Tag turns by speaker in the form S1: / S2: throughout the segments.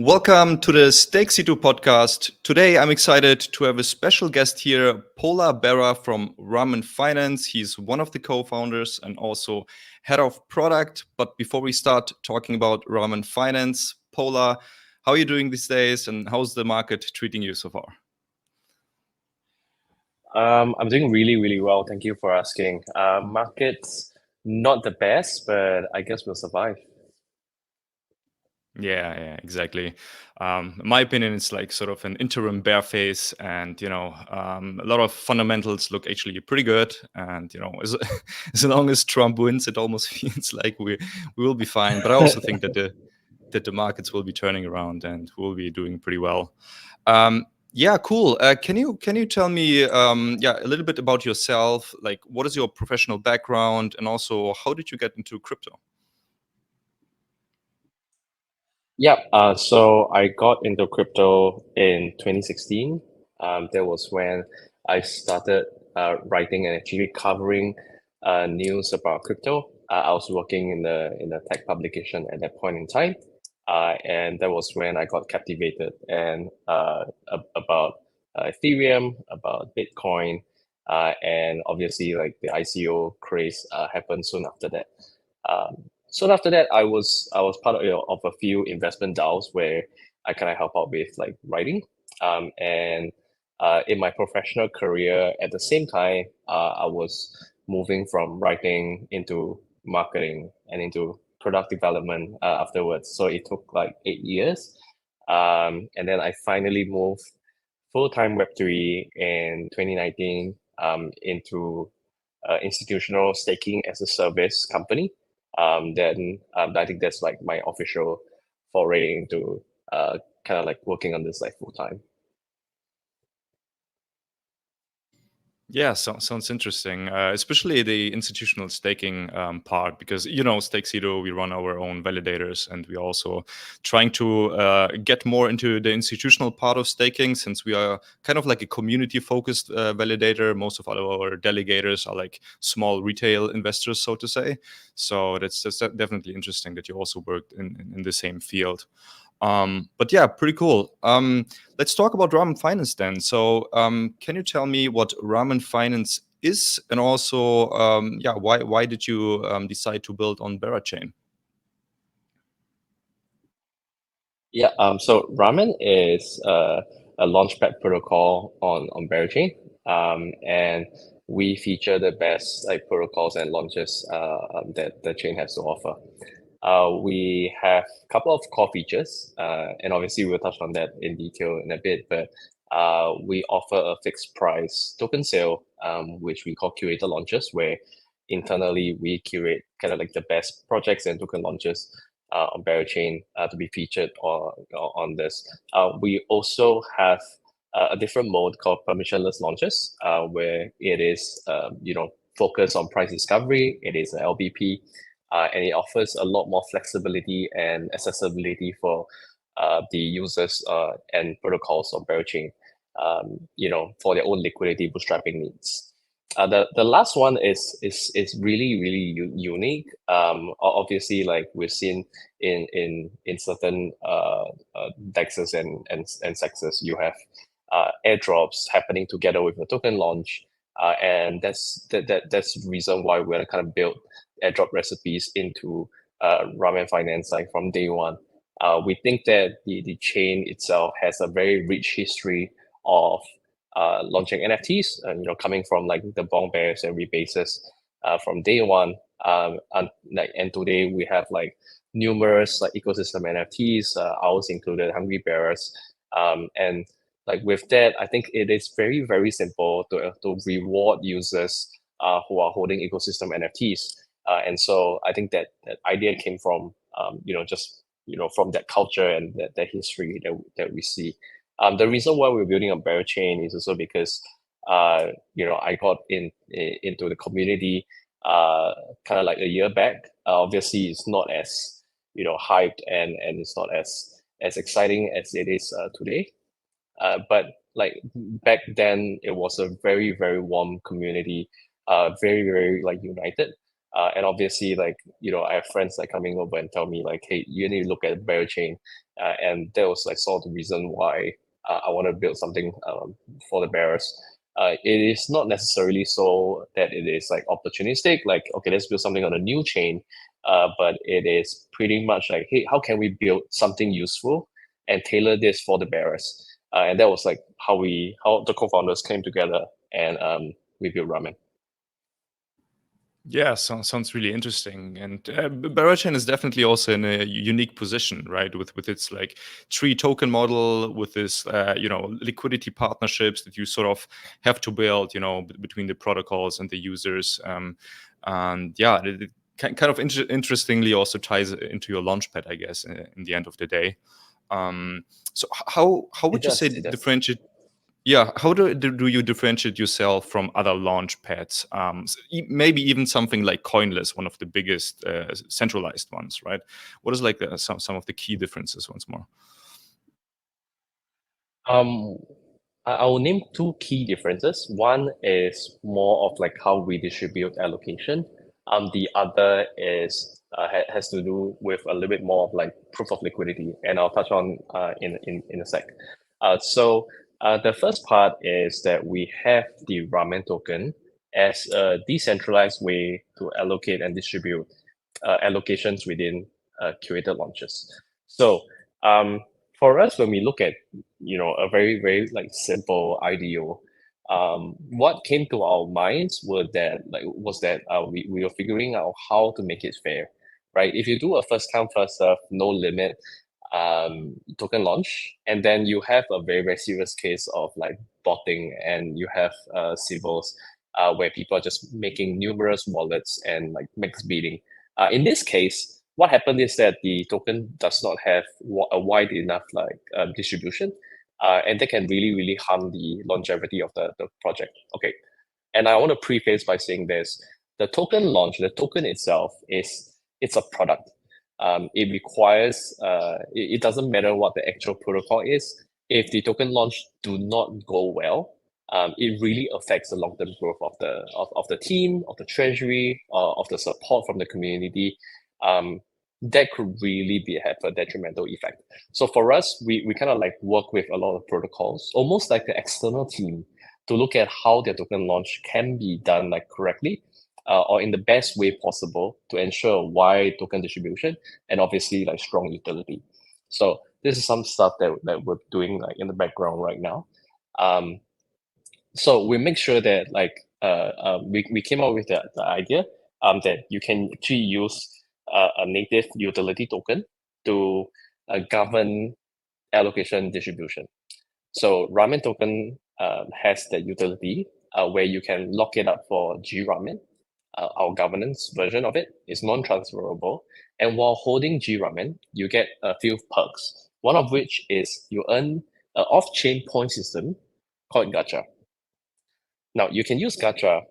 S1: Welcome to the Stakecito podcast. Today, I'm excited to have a special guest here, Polar Bera from Ramen Finance. He's one of the co-founders and also head of product. But before we start talking about Ramen Finance, Polar, how are you doing these days and how's the market treating you so far?
S2: I'm doing really well. Thank you for asking. Market's not the best, but I guess we'll survive.
S1: Yeah, exactly. In my opinion, it's like sort of an interim bear phase, and a lot of fundamentals look actually pretty good. And as long as Trump wins, it almost feels like we will be fine. But I also think that the markets will be turning around and we'll be doing pretty well. Yeah, cool. Can you tell me a little bit about yourself? Like, what is your professional background, and also how did you get into crypto?
S2: Yeah, so I got into crypto in 2016. That was when I started writing and actually covering news about crypto. I was working in the tech publication at that point in time, and that was when I got captivated and about Ethereum, about Bitcoin, and obviously like the ICO craze happened soon after that. Soon after that, I was part of a few investment DAOs where I kind of help out with like writing. And in my professional career, at the same time, I was moving from writing into marketing and into product development afterwards. So it took like 8 years. And then I finally moved full-time Web3 in 2019 into institutional staking as a service company. Then I think that's like my official foray into kind of like working on this like full time.
S1: Yeah, sounds interesting, especially the institutional staking part, because Stakecito, we run our own validators, and we also trying to get more into the institutional part of staking, since we are kind of like a community-focused validator. Most of our delegators are like small retail investors, so to say. So that's definitely interesting that you also worked in the same field. But yeah, pretty cool. Let's talk about Ramen Finance then. So, can you tell me what Ramen Finance is, and also, why did you decide to build on Berachain?
S2: Yeah, so Ramen is a Launchpad protocol on Berachain, and we feature the best like protocols and launches that the chain has to offer. We have a couple of core features, and obviously we'll touch on that in detail in a bit, but we offer a fixed price token sale, which we call curator launches, where internally we curate kind of like the best projects and token launches on Berachain to be featured on this. We also have a different mode called permissionless launches, where it is focused on price discovery. It is a LBP, and it offers a lot more flexibility and accessibility for the users and protocols on Berachain, for their own liquidity bootstrapping needs. The last one is really unique. Obviously, like we've seen in certain dexes and sexes, you have airdrops happening together with a token launch, and that's the reason why we're kind of built airdrop recipes into Ramen Finance like from day one. We think that the chain itself has a very rich history of launching NFTs, and coming from like the bong bears and rebases from day one. And today we have like numerous like ecosystem NFTs, ours included, Hungry Bears, and like with that, I think it is very simple to reward users who are holding ecosystem NFTs. And so I think that idea came from just from that culture and that history that we see. The reason why we're building a Berachain is also because I got into the community kind of like a year back. Obviously, it's not as hyped and it's not as exciting as it is today. But like back then, it was a very warm community, very like united. And obviously, like, I have friends like coming over and tell me like, hey, you need to look at Berachain. And that was like sort of the reason why I want to build something for the bearers. It is not necessarily so that it is like opportunistic, like, okay, let's build something on a new chain. But it is pretty much like, hey, how can we build something useful and tailor this for the bearers? And that was like how the co-founders came together and we built Ramen.
S1: Yeah, sounds really interesting. And Berachain is definitely also in a unique position, right? With its like tree token model, with this liquidity partnerships that you sort of have to build, between the protocols and the users. And yeah, it kind of interestingly also ties into your Launchpad, I guess, in the end of the day. So how would you say
S2: It does.
S1: differentiate? Yeah, how do you differentiate yourself from other launch pads? Maybe even something like Coinless, one of the biggest centralized ones, right? What is like some of the key differences once more?
S2: Um, I will name two key differences. One is more of like how we distribute allocation. The other is has to do with a little bit more of like proof of liquidity, and I'll touch on in a sec. The first part is that we have the Ramen token as a decentralized way to allocate and distribute allocations within curated launches. So for us, when we look at a very very like simple IDO, what came to our minds was that we were figuring out how to make it fair, right? If you do a first come first serve, no limit token launch, and then you have a very very serious case of like botting, and you have civils where people are just making numerous wallets and like max bidding. In this case, what happened is that the token does not have a wide enough like distribution, and that can really really harm the longevity of the project. Okay, and I want to preface by saying this: the token launch, the token itself it's a product. It requires it doesn't matter what the actual protocol is. If the token launch do not go well, it really affects the long-term growth of the team, of the treasury, of the support from the community. Um, that could really have a detrimental effect. So for us, we kind of like work with a lot of protocols, almost like an external team, to look at how their token launch can be done like correctly, or in the best way possible to ensure wide token distribution and obviously like strong utility. So this is some stuff that we're doing like in the background right now. So we make sure that like we came up with the idea that you can actually use a native utility token to govern allocation distribution. So Ramen token has the utility where you can lock it up for gRAMEN. Our governance version of it is non-transferable. And while holding gRAMEN, you get a few perks. One of which is you earn an off-chain point system called Gacha. Now, you can use Gacha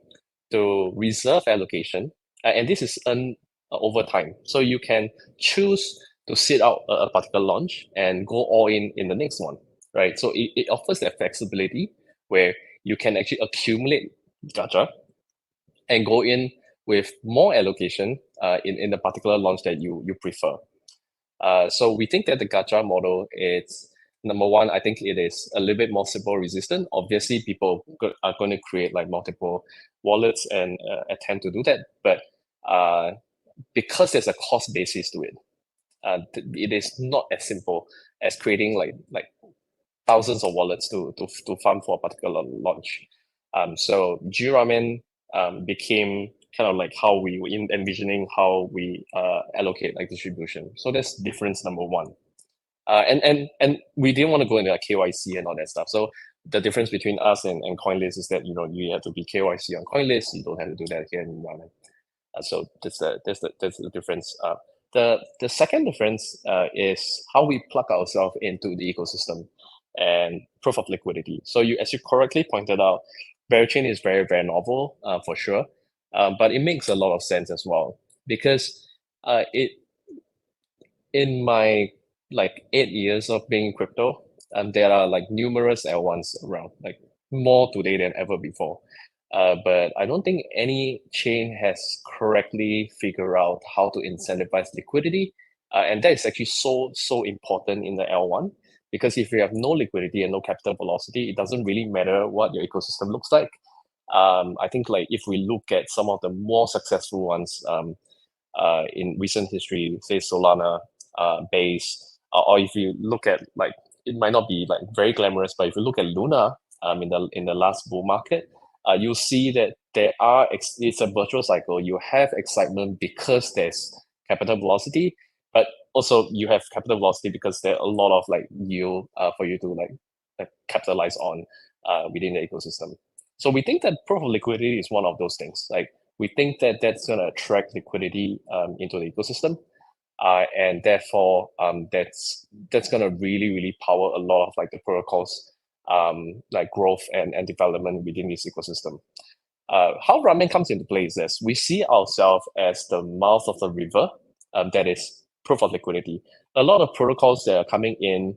S2: to reserve allocation, and this is earned over time. So you can choose to sit out a particular launch and go all in the next one, right? So it offers that flexibility where you can actually accumulate Gacha and go in with more allocation in the particular launch that you prefer. So we think that the Gacha model is number one. I think it is a little bit more simple resistant. Obviously, people are going to create like multiple wallets and attempt to do that, but because there's a cost basis to it, it is not as simple as creating like thousands of wallets to farm for a particular launch. So gRAMEN became kind of like how we were envisioning how we allocate like distribution. So that's difference number one. And we didn't want to go into like KYC and all that stuff. So the difference between us and Coinlist is that you have to be KYC on Coinlist. You don't have to do that here in Ramen. So that's the difference. The second difference is how we plug ourselves into the ecosystem and proof of liquidity. So as you correctly pointed out, Berachain is very very novel for sure, but it makes a lot of sense as well because it in my like 8 years of being in crypto, there are like numerous L1s around, like more today than ever before. But I don't think any chain has correctly figured out how to incentivize liquidity. And that is actually so important in the L1, because if you have no liquidity and no capital velocity, it doesn't really matter what your ecosystem looks like. I think like if we look at some of the more successful ones in recent history, say Solana, Base, or if you look at like, it might not be like very glamorous, but if you look at Luna in the last bull market, you'll see that it's a virtual cycle. You have excitement because there's capital velocity, but also you have capital velocity because there are a lot of like yield for you to like capitalize on within the ecosystem. So we think that proof of liquidity is one of those things. Like we think that that's going to attract liquidity into the ecosystem, and therefore that's going to really power a lot of like the protocols like growth and development within this ecosystem. How Ramen comes into play is this: we see ourselves as the mouth of the river that is proof of liquidity. A lot of protocols that are coming in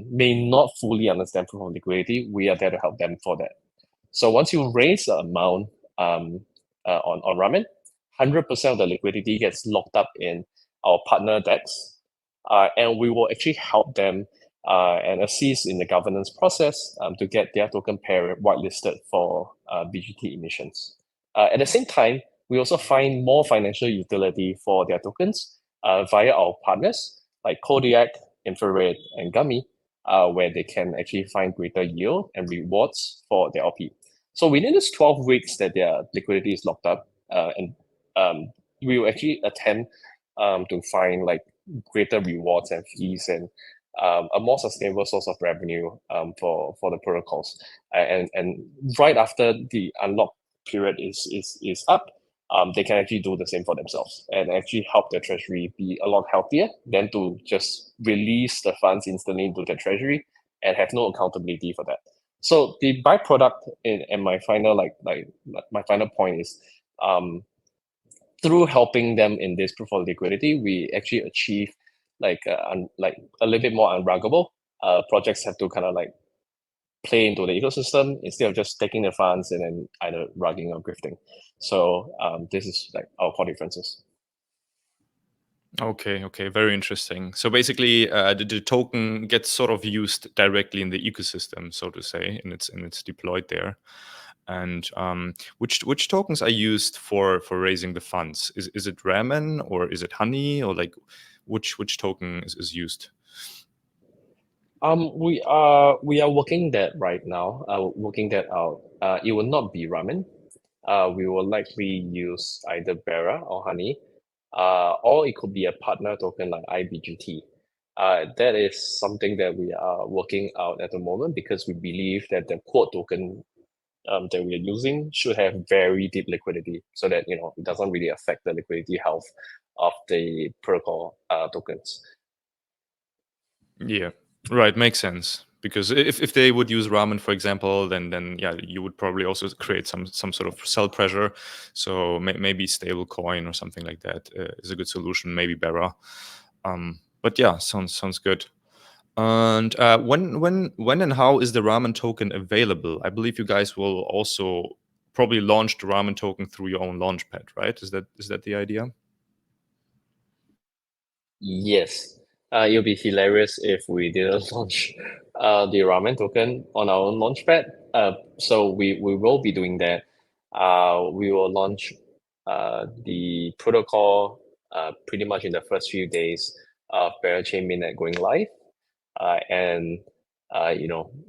S2: may not fully understand proof of liquidity. We are there to help them for that. So once you raise the amount on Ramen, 100% of the liquidity gets locked up in our partner DEX, and we will actually help them and assist in the governance process to get their token pair whitelisted for BGT emissions. At the same time, we also find more financial utility for their tokens via our partners like Kodiak, Infrared, and Gummy, where they can actually find greater yield and rewards for their LP. So within this 12 weeks that their liquidity is locked up, and we will actually attempt to find like greater rewards and fees and a more sustainable source of revenue for the protocols. And right after the unlock period is up, they can actually do the same for themselves and actually help their treasury be a lot healthier than to just release the funds instantly into their treasury and have no accountability for that. So the byproduct and my final my final point is through helping them in this proof of liquidity, we actually achieve like a little bit more unruggable. Projects have to kind of like play into the ecosystem instead of just taking the funds and then either rugging or grifting. So this is like our core differences.
S1: Okay, very interesting. So basically, the token gets sort of used directly in the ecosystem, so to say, and it's deployed there. And which tokens are used for raising the funds? Is it Ramen or is it Honey, or like which token is used?
S2: We are working that right now. Working that out. It will not be Ramen. We will likely use either Bera or Honey, or it could be a partner token like IBGT. That is something that we are working out at the moment because we believe that the quote token that we are using should have very deep liquidity so that it doesn't really affect the liquidity health of the protocol tokens.
S1: Yeah, right, makes sense. Because if they would use Ramen, for example, then yeah, you would probably also create some sort of sell pressure. So maybe stable coin or something like that is a good solution. Maybe Bera. But yeah, sounds good. And when and how is the Ramen token available? I believe you guys will also probably launch the Ramen token through your own Launchpad, right? Is that the idea?
S2: Yes. It'll be hilarious if we didn't launch the Ramen token on our own Launchpad. So we will be doing that. We will launch the protocol pretty much in the first few days of Berachain mainnet going live. And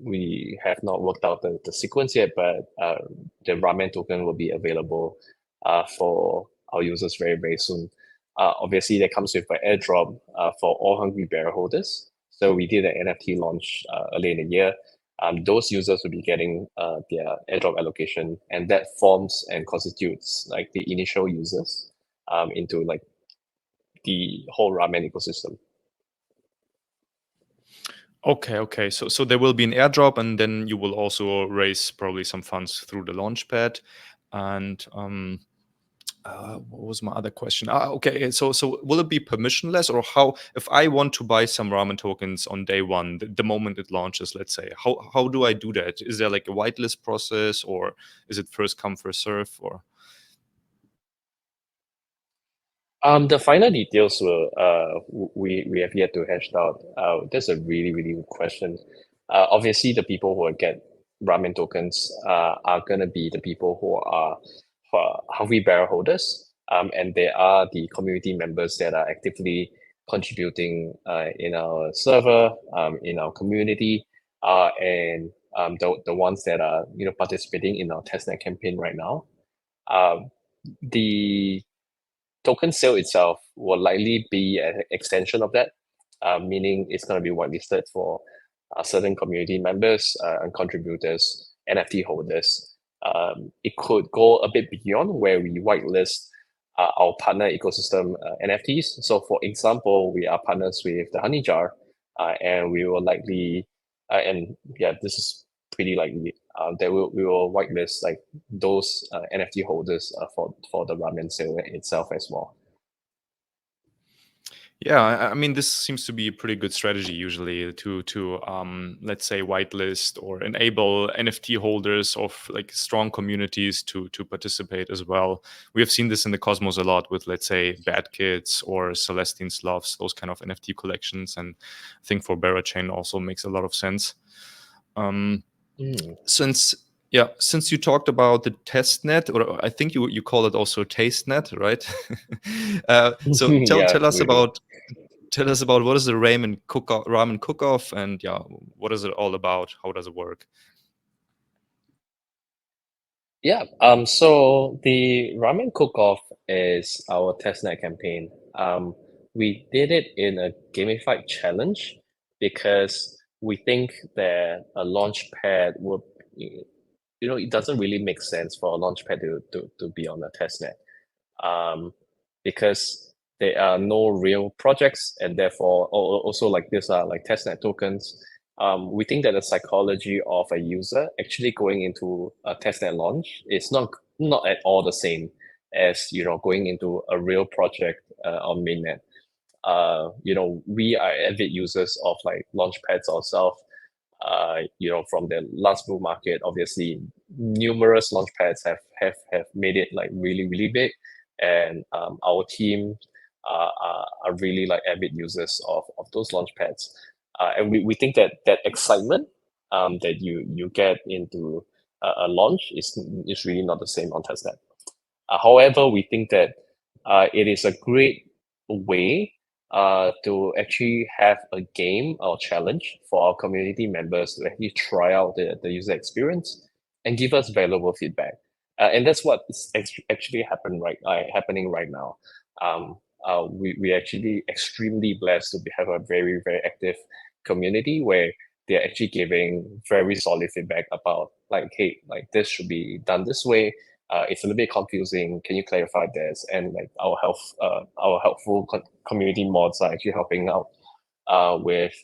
S2: we have not worked out the sequence yet, but the Ramen token will be available for our users very soon. Obviously, that comes with an airdrop for all Hungry Bear holders. So we did an NFT launch earlier in the year. Those users will be getting their airdrop allocation, and that forms and constitutes like the initial users into like the whole Ramen ecosystem.
S1: Okay. So there will be an airdrop, and then you will also raise probably some funds through the Launchpad. And What was my other question? Okay, so will it be permissionless, or how if I want to buy some ramen tokens on day one, the moment it launches, let's say, how do I do that? Is there like a whitelist process, or is it first come first serve, or?
S2: The final details will we have yet to hash out. That's a really good question. Obviously, the people who will get ramen tokens are gonna be the people who are Hungry Bear holders. And they are the community members that are actively contributing in our server, in our community, and the ones that are participating in our testnet campaign right now. The token sale itself will likely be an extension of that, meaning it's going to be whitelisted for certain community members and contributors, NFT holders. It could go a bit beyond where we whitelist our partner ecosystem NFTs. So, for example, we are partners with the Honey Jar, and we will likely, and yeah, this is pretty likely, that we will whitelist like those NFT holders for the ramen sale itself as well.
S1: Yeah, I mean, this seems to be a pretty good strategy usually to let's say whitelist or enable NFT holders of like strong communities to participate as well. We have seen this in the Cosmos a lot with, let's say, Bad Kids or Celestine's Loves, those kind of NFT collections, and I think for Berachain also makes a lot of sense. Since you talked about the testnet, or I think you call it also tastenet, right? So
S2: Yeah,
S1: tell us
S2: we do.
S1: about what is the ramen cook-off, and what is it all about? How does it work?
S2: Yeah. So the Ramen Cookoff is our testnet campaign. We did it in a gamified challenge because we think that a launchpad would, it doesn't really make sense for a launchpad to be on a testnet, because there are no real projects, and therefore also like these are like testnet tokens. We think that the psychology of a user actually going into a testnet launch is not at all the same as going into a real project on mainnet. We are avid users of like launchpads ourselves. From the last bull market, obviously, numerous launchpads have made it like really big, and our team are really like avid users of those launchpads, and we think that that excitement that you get into a launch is really not the same on testnet. However, we think that it is a great way to actually have a game or challenge for our community members to actually try out the user experience and give us valuable feedback. And that's what is actually happening right now. We actually extremely blessed to have a very active community where they're actually giving very solid feedback about like, hey, like this should be done this way. It's a little bit confusing. Can you clarify this? And like our helpful community mods are actually helping out with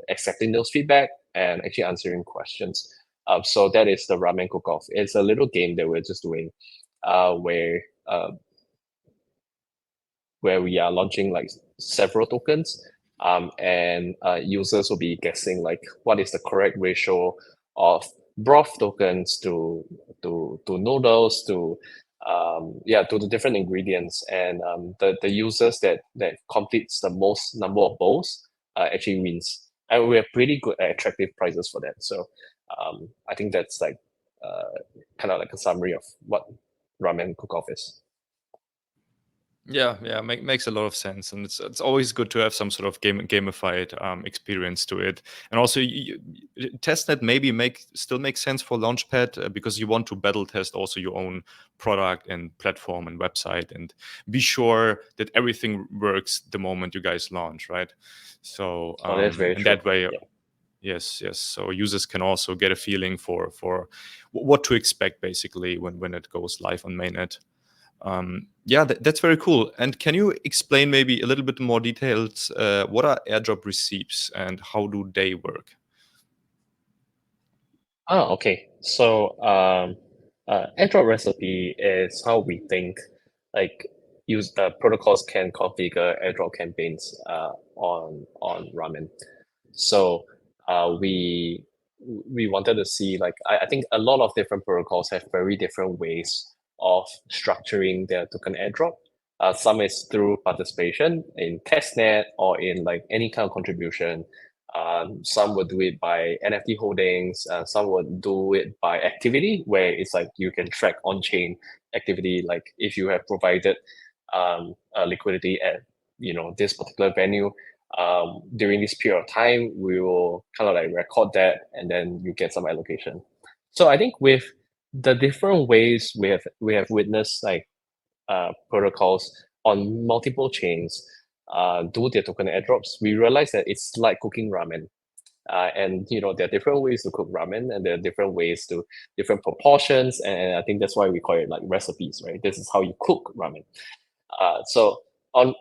S2: accepting those feedback and actually answering questions. So that is the Ramen Cookoff. It's a little game that we're just doing, where we are launching like several tokens, and users will be guessing like what is the correct ratio of broth tokens to noodles to to the different ingredients, and the users that completes the most number of bowls actually wins, and we have pretty good attractive prizes for that. So I think that's like kind of like a summary of what Ramen Cookoff is.
S1: Yeah, makes a lot of sense, and it's always good to have some sort of gamified experience to it. And also, testnet maybe still makes sense for Launchpad, because you want to battle test also your own product and platform and website, and be sure that everything works the moment you guys launch, right? So
S2: That's very
S1: and
S2: true.
S1: that way,
S2: Yeah.
S1: yes. So users can also get a feeling for what to expect basically when it goes live on mainnet. That's very cool. And can you explain maybe a little bit more details? What are airdrop receipts and how do they work?
S2: Okay. So airdrop recipe is how we think like use protocols can configure airdrop campaigns on Ramen. So we wanted to see like I think a lot of different protocols have very different ways of structuring their token airdrop. Some is through participation in testnet or in like any kind of contribution. Some would do it by NFT holdings. Some would do it by activity, where it's like you can track on-chain activity. Like if you have provided liquidity at this particular venue during this period of time, we will kind of like record that, and then you get some allocation. So I think with the different ways we have witnessed like protocols on multiple chains do their token airdrops, we realize that it's like cooking ramen. And there are different ways to cook ramen, and there are different ways to different proportions, and I think that's why we call it like recipes, right? This is how you cook ramen. So on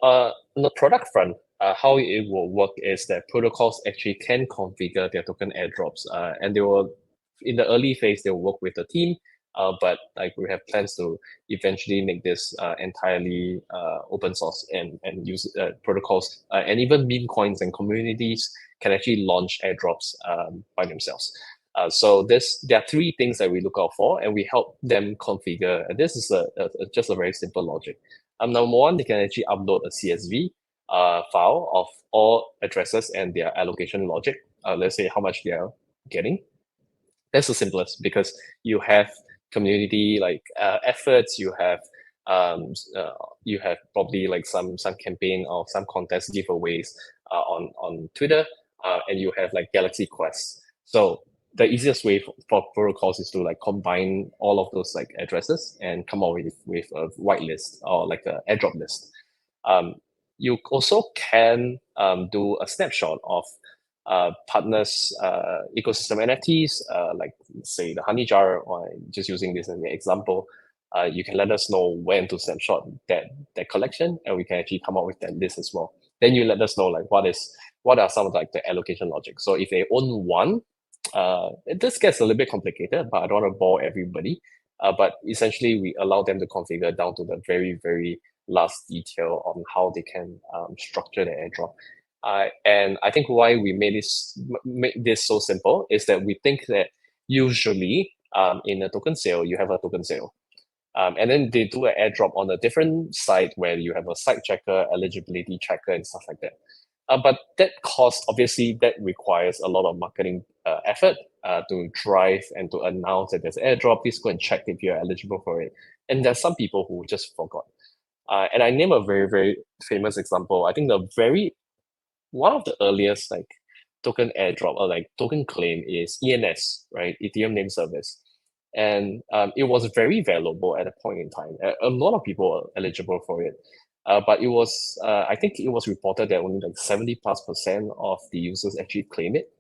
S2: the product front, how it will work is that protocols actually can configure their token airdrops, and they will, in the early phase, they'll work with the team, but like we have plans to eventually make this entirely open source and use protocols, and even meme coins and communities can actually launch airdrops by themselves. So there are three things that we look out for, and we help them configure. And this is just a very simple logic. Number one, they can actually upload a CSV file of all addresses and their allocation logic. Let's say how much they are getting. That's the simplest, because you have community like efforts. You have probably like some campaign or some contest giveaways on Twitter, and you have like Galaxy quests. So the easiest way for protocols is to like combine all of those like addresses and come up with a whitelist or like a airdrop list. You also can do a snapshot of partners ecosystem NFTs, like say the honey jar, or just using this as an example. You can let us know when to snapshot that collection, and we can actually come up with that list as well. Then you let us know like what are some of like the allocation logic. So if they own one, this gets a little bit complicated, but I don't want to bore everybody. But essentially, we allow them to configure down to the very, very last detail on how they can structure the airdrop. And I think why we made this so simple is that we think that usually in a token sale, you have a token sale. And then they do an airdrop on a different site where you have a site checker, eligibility checker, and stuff like that. But that cost, obviously, that requires a lot of marketing effort to drive and to announce that there's an airdrop. Please go and check if you're eligible for it. And there's some people who just forgot. And I name a very, very famous example. I think one of the earliest like token airdrop or like token claim is ENS, right? Ethereum Name Service. And it was very valuable at a point in time. A lot of people were eligible for it. But it was, I think it was reported that only like 70+% of the users actually claim it.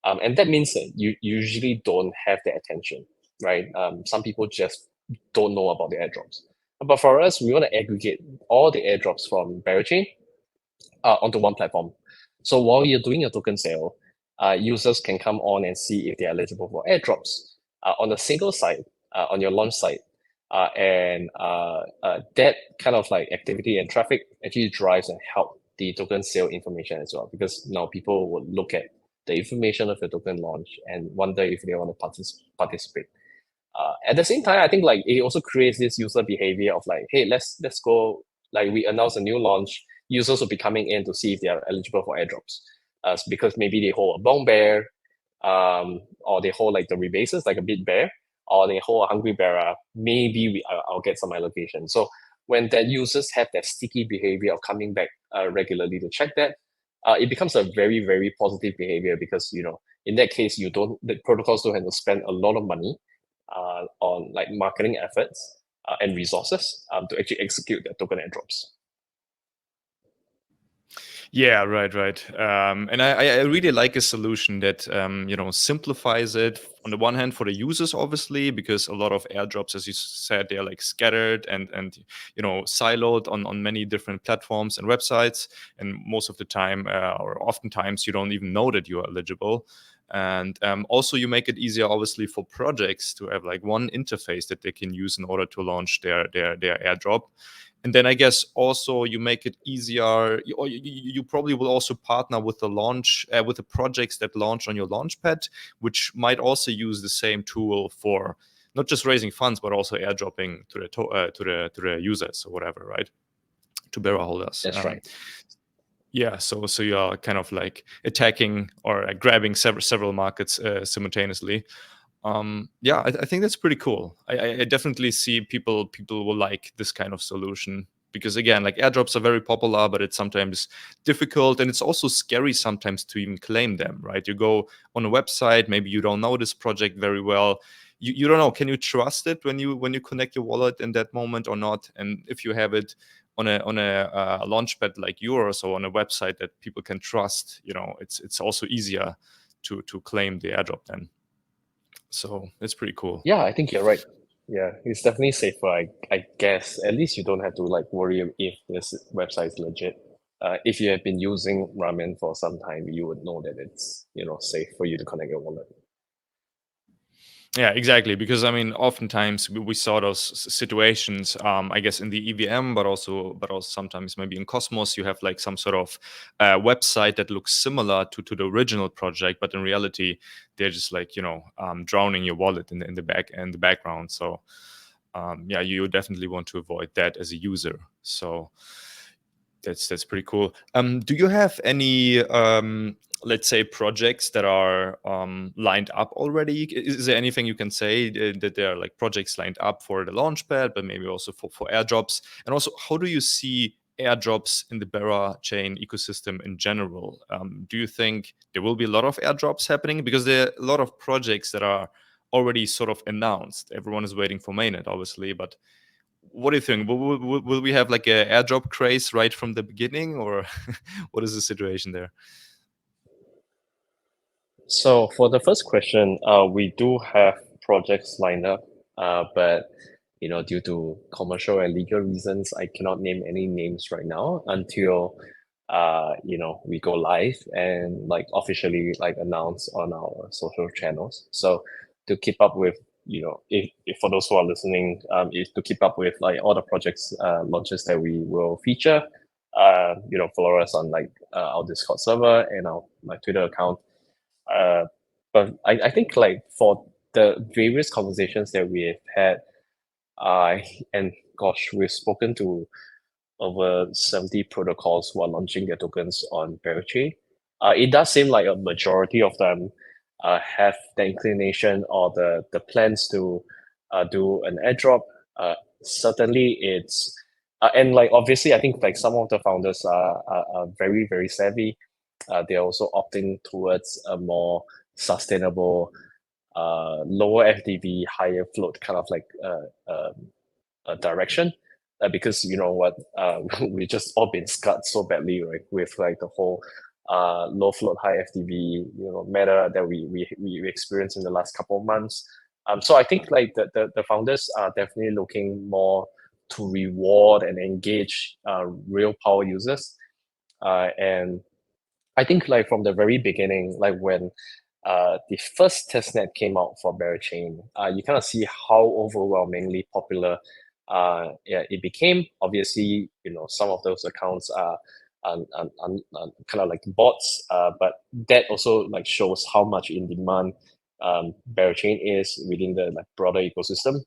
S2: And that means that you usually don't have the attention, right? Some people just don't know about the airdrops. But for us, we want to aggregate all the airdrops from Berachain onto one platform. So while you're doing a token sale, users can come on and see if they're eligible for airdrops on a single site, on your launch site. And that kind of like activity and traffic actually drives and help the token sale information as well, because now people will look at the information of the token launch and wonder if they want to participate. At the same time, I think like it also creates this user behavior of like, hey, let's go, like we announce a new launch, users will be coming in to see if they are eligible for airdrops, because maybe they hold a Bone Bear, or they hold like the rebases, like a Bit Bear, or they hold a Hungry Bera, maybe I'll get some allocation. So when that users have that sticky behavior of coming back regularly to check that, it becomes a very, very positive behavior, because in that case, the protocols don't have to spend a lot of money on like marketing efforts and resources to actually execute their token airdrops.
S1: Yeah, right. And I really like a solution that simplifies it on the one hand for the users, obviously, because a lot of airdrops, as you said, they're like scattered and siloed on many different platforms and websites, and most of the time or oftentimes you don't even know that you are eligible. And also you make it easier, obviously, for projects to have like one interface that they can use in order to launch their airdrop. And then I guess also you make it easier, or you probably will also partner with the with the projects that launch on your Launchpad, which might also use the same tool for not just raising funds, but also airdropping to the users or whatever, right? To Bera holders.
S2: That's right.
S1: Yeah, so you are kind of like attacking or grabbing several markets simultaneously. Yeah, I think that's pretty cool. I definitely see people will like this kind of solution, because again, like airdrops are very popular, but it's sometimes difficult, and it's also scary sometimes to even claim them, right? You go on a website, maybe you don't know this project very well. You don't know, can you trust it when you connect your wallet in that moment or not? And if you have it on a launchpad like yours, or on a website that people can trust, it's also easier to claim the airdrop then. So it's pretty cool.
S2: Yeah, I think you're right. Yeah, it's definitely safer. I guess at least you don't have to like worry if this website is legit. If you have been using Ramen for some time, you would know that it's safe for you to connect your wallet.
S1: Yeah, exactly. Because I mean, oftentimes we saw those situations. I guess in the EVM, but also sometimes maybe in Cosmos, you have like some sort of website that looks similar to the original project, but in reality, they're just like drowning your wallet in the background. So yeah, you definitely want to avoid that as a user. So that's pretty cool. Do you have any let's say projects that are lined up already? Is there anything you can say that there are like projects lined up for the Launchpad, but maybe also for airdrops? And also, how do you see airdrops in the Berachain ecosystem in general? Do you think there will be a lot of airdrops happening? Because there are a lot of projects that are already sort of announced. Everyone is waiting for mainnet, obviously, but what do you think? Will we have like a airdrop craze right from the beginning, or what is the situation there?
S2: So for the first question, we do have projects lined up, but due to commercial and legal reasons, I cannot name any names right now until we go live and like officially like announce on our social channels. So to keep up with, if for those who are listening, is to keep up with like all the projects launches that we will feature. Follow us on like our Discord server and our my Twitter account. But I think like for the various conversations that we have had, and gosh, we've spoken to over 70 protocols who are launching their tokens on Berachain. It does seem like a majority of them have the inclination or the plans to do an airdrop. Certainly, it's and like obviously, I think like some of the founders are very very savvy. They're also opting towards a more sustainable, lower FDV, higher float kind of like direction. Because you know what, we just all been scarred so badly, right, with like the whole low float, high FDV, meta that we experienced in the last couple of months. So I think like the founders are definitely looking more to reward and engage real power users. And I think like from the very beginning, like when the first testnet came out for Berachain, you kind of see how overwhelmingly popular yeah, it became. Obviously, some of those accounts are kind of like bots, but that also like shows how much in demand Berachain is within the like broader ecosystem.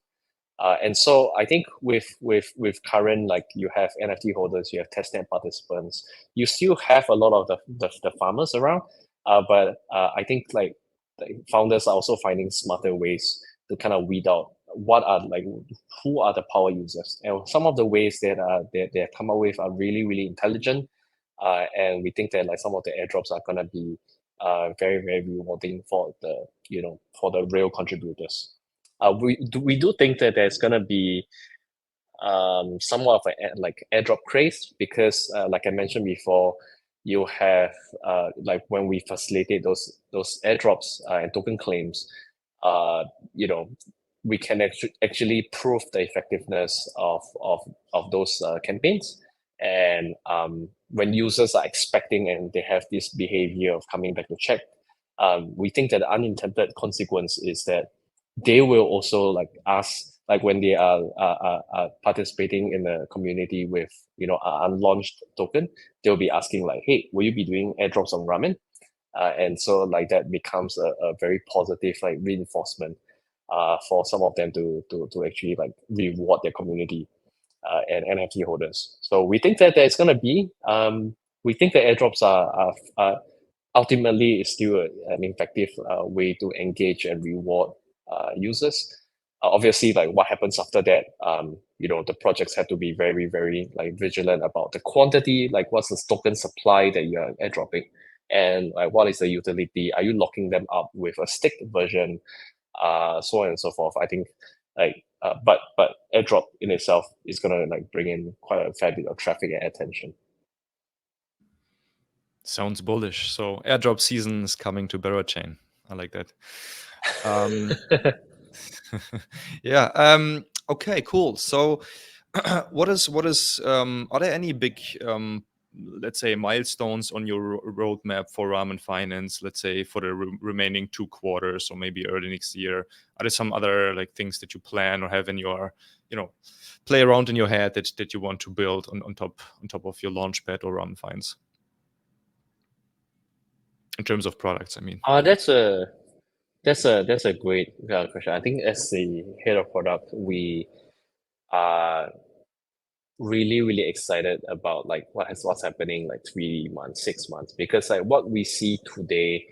S2: And so I think with current, like you have NFT holders, you have testnet participants, you still have a lot of the farmers around. But I think like the founders are also finding smarter ways to kind of weed out what are like who are the power users. And some of the ways that they come up with are really, really intelligent. And we think that like some of the airdrops are gonna be very, very rewarding for for the real contributors. We do think that there's gonna be somewhat of like airdrop craze because, like I mentioned before, you have like when we facilitate those airdrops and token claims, uh, you know, we can actually prove the effectiveness of those campaigns. And when users are expecting and they have this behavior of coming back to check, we think that the unintended consequence is that they will also like ask like when they are participating in the community with an unlaunched token, they'll be asking like, hey, will you be doing airdrops on Ramen? And so like that becomes a very positive like reinforcement for some of them to actually like reward their community and NFT holders. So we think that there's gonna be we think that airdrops are ultimately is still an effective way to engage and reward users. Obviously, like what happens after that, the projects have to be very, very like vigilant about the quantity, like what's the token supply that you're airdropping, and like what is the utility? Are you locking them up with a staked version? So on and so forth. I think like but airdrop in itself is gonna like bring in quite a fair bit of traffic and attention.
S1: Sounds bullish. So airdrop season is coming to Berachain. I like that. Yeah. Okay. Cool. So, what is? Are there any big, let's say, milestones on your roadmap for Ramen Finance? Let's say for the remaining 2 quarters, or maybe early next year. Are there some other like things that you plan or have in your, play around in your head that you want to build on top of your Launchpad or Ramen Finance? In terms of products, I mean.
S2: That's a great question. I think as the head of product, we are really, really excited about like what's happening like 3 months, 6 months, because like what we see today,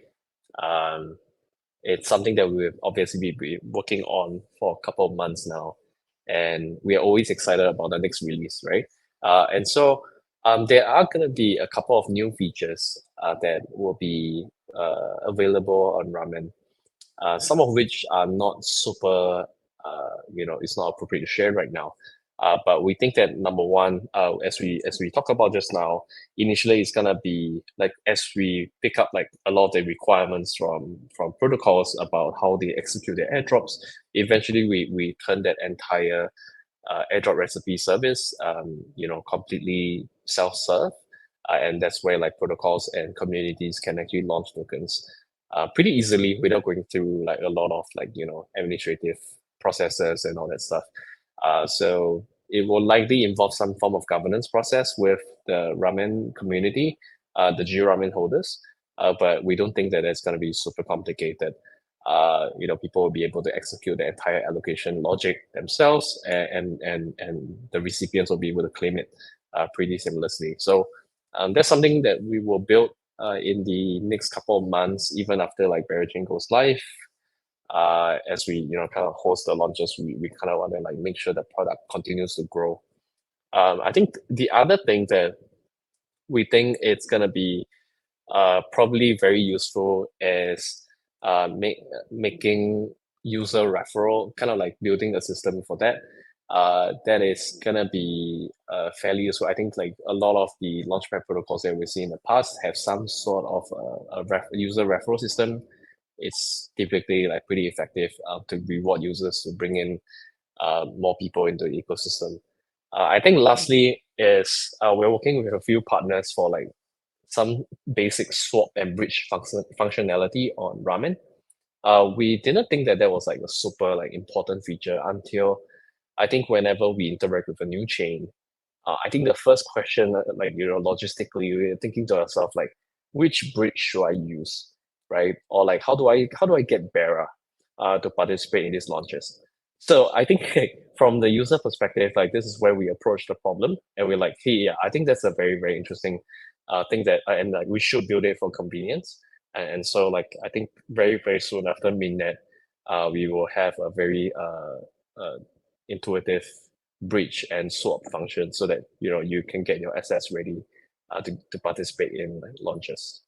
S2: it's something that we've obviously been working on for a couple of months now, and we are always excited about the next release, right? And so there are going to be a couple of new features that will be available on Ramen. Some of which are not super, it's not appropriate to share right now. But we think that number one, as we talked about just now, initially it's gonna be like as we pick up like a lot of the requirements from protocols about how they execute their airdrops. Eventually, we turn that entire airdrop recipe service, completely self-serve, and that's where like protocols and communities can actually launch tokens pretty easily without going through like a lot of like administrative processes and all that stuff. So it will likely involve some form of governance process with the ramen community, the gRAMEN holders, but we don't think that it's going to be super complicated. People will be able to execute the entire allocation logic themselves, and the recipients will be able to claim it pretty seamlessly. So that's something that we will build in the next couple of months, even after like Berachain goes live. As we kind of host the launches, we kind of want to like make sure the product continues to grow. I think the other thing that we think it's gonna be probably very useful is making user referral, kind of like building a system for that. That is gonna be fairly useful. I think like a lot of the Launchpad protocols that we've seen in the past have some sort of user referral system. It's typically like pretty effective to reward users to bring in more people into the ecosystem. I think lastly is we're working with a few partners for like some basic swap and bridge functionality on Ramen. We didn't think that was like a super like important feature until I think whenever we interact with a new chain, I think the first question, like logistically, we're thinking to ourselves like, which bridge should I use, right? Or like, how do I get Bera to participate in these launches? So I think from the user perspective, like this is where we approach the problem, and we're like, hey, yeah, I think that's a very, very interesting thing that, and like we should build it for convenience. And so like I think very, very soon after mainnet, we will have a very intuitive bridge and swap function so that you can get your assets ready to participate in like, launches.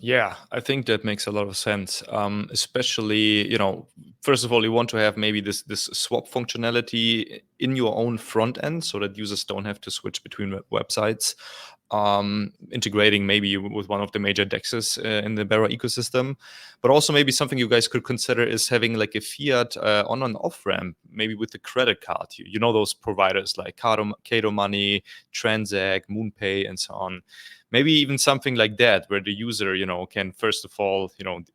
S1: Yeah, I think that makes a lot of sense. Especially, first of all, you want to have maybe this swap functionality in your own front end so that users don't have to switch between websites. Integrating maybe with one of the major dexes in the Bera ecosystem, but also maybe something you guys could consider is having like a fiat on and off ramp, maybe with the credit card. You know those providers like Kato Money, Transact, MoonPay, and so on. Maybe even something like that, where the user, can first of all,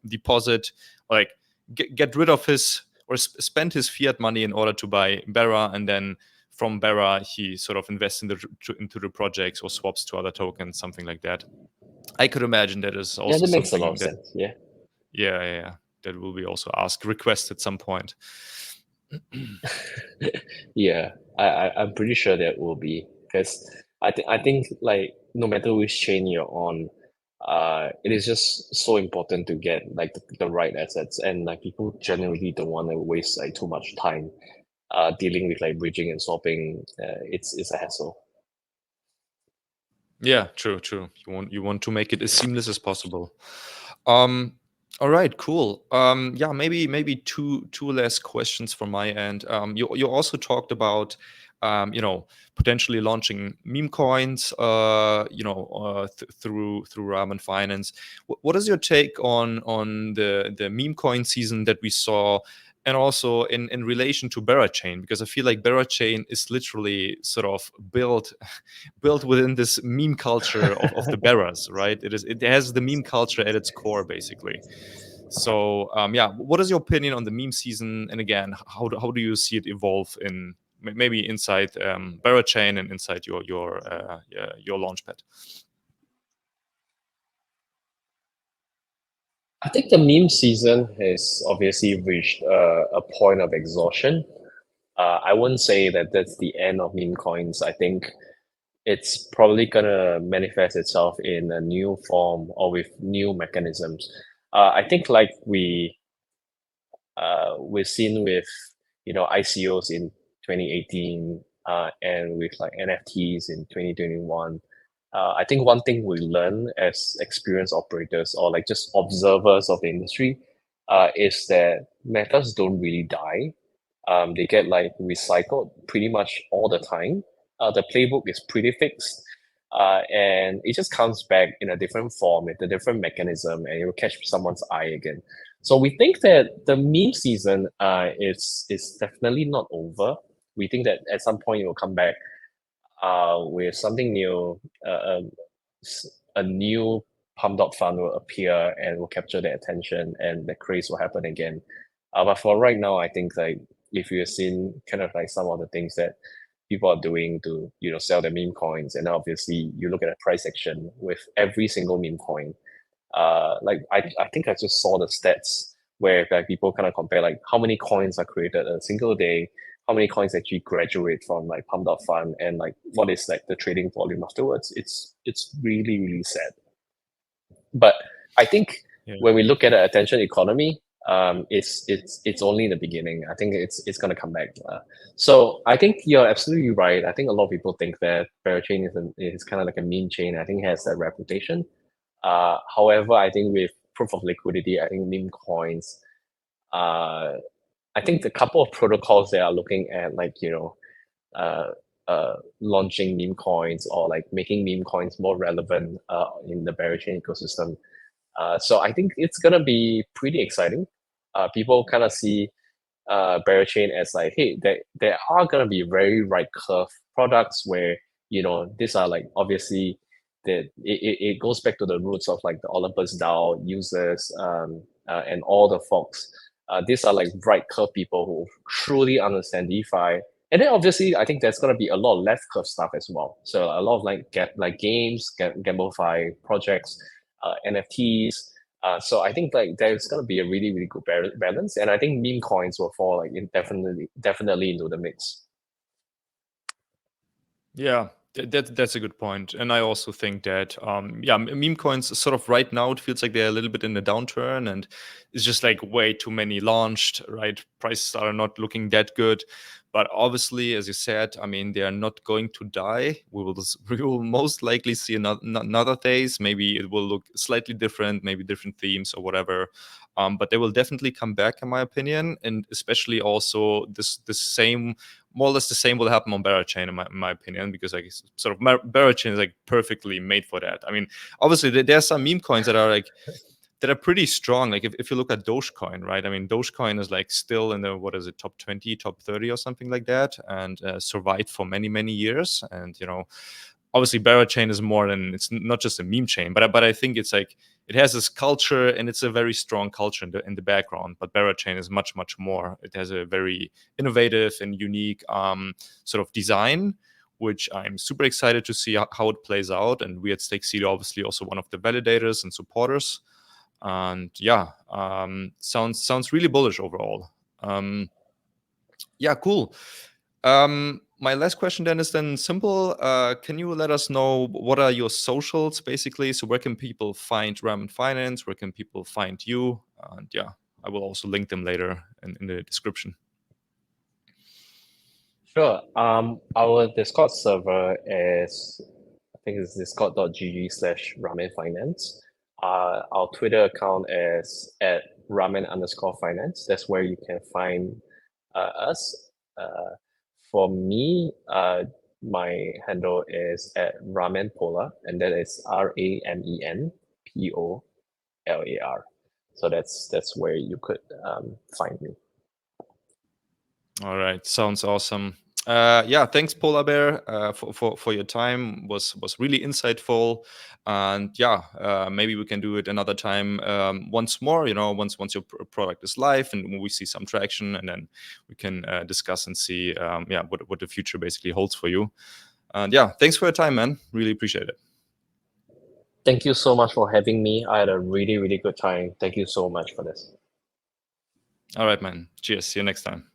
S1: deposit, like get rid of his or spend his fiat money in order to buy Bera, and then from Bera he sort of invests into the projects or swaps to other tokens, something like that. I could imagine that is
S2: Yeah,
S1: also
S2: that makes a lot
S1: something
S2: of
S1: that,
S2: sense. Yeah.
S1: yeah, that will be also request at some point.
S2: Yeah, I'm pretty sure that will be, because I think like no matter which chain you're on, it is just so important to get like the right assets, and like people generally don't want to waste like too much time dealing with like bridging and swapping. It's a hassle.
S1: Yeah, true. You want to make it as seamless as possible. Um, all right, cool. Yeah, maybe two last questions from my end. You also talked about potentially launching meme coins, through Ramen Finance. What is your take on the meme coin season that we saw? And also in relation to Berachain, because I feel like Berachain is literally sort of built within this meme culture of the Beras, right? It has the meme culture at its core, basically. So yeah, what is your opinion on the meme season? And again, how do you see it evolve in maybe inside Berachain and inside your Launchpad?
S2: I think the meme season has obviously reached a point of exhaustion. I wouldn't say that that's the end of meme coins. I think it's probably gonna manifest itself in a new form or with new mechanisms. I think like we've seen with ICOs in 2018 and with like NFTs in 2021. I think one thing we learn as experienced operators or like just observers of the industry is that metas don't really die. They get like recycled pretty much all the time. The playbook is pretty fixed, and it just comes back in a different form, with a different mechanism, and it will catch someone's eye again. So we think that the meme season is definitely not over. We think that at some point it will come back with something new. A new pumped up fund will appear and will capture their attention, and the craze will happen again. But for right now, I think like if you've seen kind of like some of the things that people are doing to sell their meme coins, and obviously you look at the price action with every single meme coin. Like I think I just saw the stats where like people kind of compare like how many coins are created a single day, how many coins actually graduate from like pumped up fund, and like what is like the trading volume afterwards. It's really really sad. But I think
S1: Yeah.
S2: when we look at the attention economy, it's only the beginning. I think it's gonna come back. So I think you're absolutely right. I think a lot of people think that Berachain is kind of like a meme chain. I think it has that reputation. However, I think with proof of liquidity, I think meme coins, I think the couple of protocols that are looking at like uh, launching meme coins or like making meme coins more relevant in the Berachain ecosystem. So I think it's gonna be pretty exciting. People kind of see Berachain as like, hey, there are gonna be very right curve products where these are like obviously that it goes back to the roots of like the Olympus DAO users and all the folks. These are like right curve people who truly understand DeFi. And then obviously, I think there's gonna be a lot of left curve stuff as well. So a lot of like games, gamified projects, NFTs. So I think like there's gonna be a really really good balance, and I think meme coins will fall like definitely into the mix.
S1: Yeah, that's a good point, and I also think that yeah, meme coins sort of right now it feels like they're a little bit in a downturn, and it's just like way too many launched. Right, prices are not looking that good, but obviously, as you said, I mean they are not going to die. We will most likely see another phase. Maybe it will look slightly different, maybe different themes or whatever. But they will definitely come back, in my opinion, and especially also this same, more or less the same will happen on Berachain, in my opinion, because like sort of Berachain is like perfectly made for that. I mean, obviously there are some meme coins that are like that are pretty strong. Like if you look at Dogecoin, right? I mean, Dogecoin is like still in the what is it, top 20, top 30 or something like that, and survived for many years. And obviously Berachain is more than, it's not just a meme chain, but I think it's like it has this culture, and it's a very strong culture in the background. But Berachain is much more. It has a very innovative and unique sort of design, which I'm super excited to see how it plays out. And we at Stakecito obviously also one of the validators and supporters. And yeah, sounds really bullish overall. Yeah, cool. My last question then is simple. Can you let us know what are your socials basically? So where can people find Ramen Finance? Where can people find you? And yeah, I will also link them later in the description.
S2: Sure. Our Discord server is, I think it's discord.gg/Ramen Finance. Our Twitter account is at Ramen_finance. That's where you can find us. For me, my handle is at Ramen Polar, and that is RAMENPOLAR. So that's where you could find me.
S1: All right, sounds awesome. Yeah, thanks Polar Bear for your time. Was really insightful, and yeah, maybe we can do it another time once more. Once your product is live and we see some traction, and then we can discuss and see yeah what the future basically holds for you. And yeah, thanks for your time, man. Really appreciate it.
S2: Thank you so much for having me. I had a really good time. Thank you so much for this.
S1: All right, man. Cheers. See you next time.